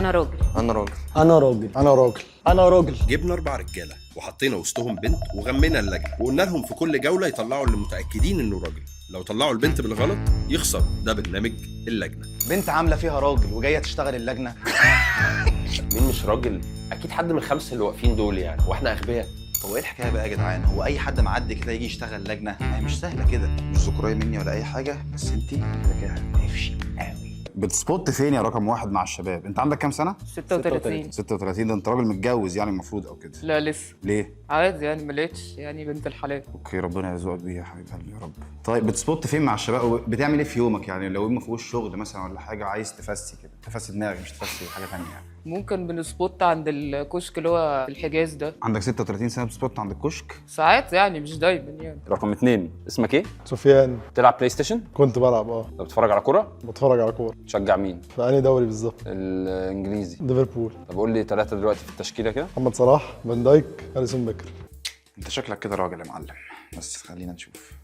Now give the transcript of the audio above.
انا راجل. انا راجل. انا راجل. انا راجل. انا راجل. جبنا 4 رجاله وحطينا وسطهم بنت وغمينا اللجنه وقلنا لهم في كل جوله يطلعوا اللي متاكدين انه راجل، لو طلعوا البنت بالغلط يخسر. ده برنامج اللجنه. بنت عامله فيها راجل وجايه تشتغل اللجنه. مين مش راجل؟ اكيد حد من الخمسه اللي واقفين دول يعني، واحنا اغبياء. هو ايه الحكايه بقى يا جدعان؟ هو اي حد معدي كده يجي يشتغل لجنه؟ ما هي مش سهله كده، مش ذكوريه مني ولا اي حاجه، بس انتي ذكاء نفشي قوي. بتسبوت فين يا رقم واحد مع الشباب؟ انت عندك كام سنه؟ 36. 36. ده انت راجل متجوز يعني المفروض او كده؟ لا لسه. ليه؟ عادي يعني ما لقيتش يعني بنت الحلال. اوكي، ربنا يرزقك بيها يا حبيب قلبي يا رب. طيب بتسبوت فين مع الشباب؟ بتعمل ايه في يومك يعني لو ما فيهوش شغل مثلا ولا حاجه عايز تفسي كده، تفسي دماغك مش تفسي حاجه ثانيه يعني؟ ممكن بنسبوت عند الكشك اللي هو في الحجاز ده. عندك 36 سنه بتسبوت عند الكشك؟ ساعات يعني مش دايما يعني. رقم 2، اسمك ايه؟ سفيان. بتلعب بلاي ستيشن؟ كنت بلعب طب بتتفرج على كوره؟ بتفرج على كوره. تشجع مين؟ في انهي دوري بالظبط؟ الانجليزي. ليفربول. طب قول لي 3 دلوقتي في التشكيله كده. محمد صلاح، فان دايك، اليسون بيكر. انت شكلك كده راجل يا معلم، بس خلينا نشوف.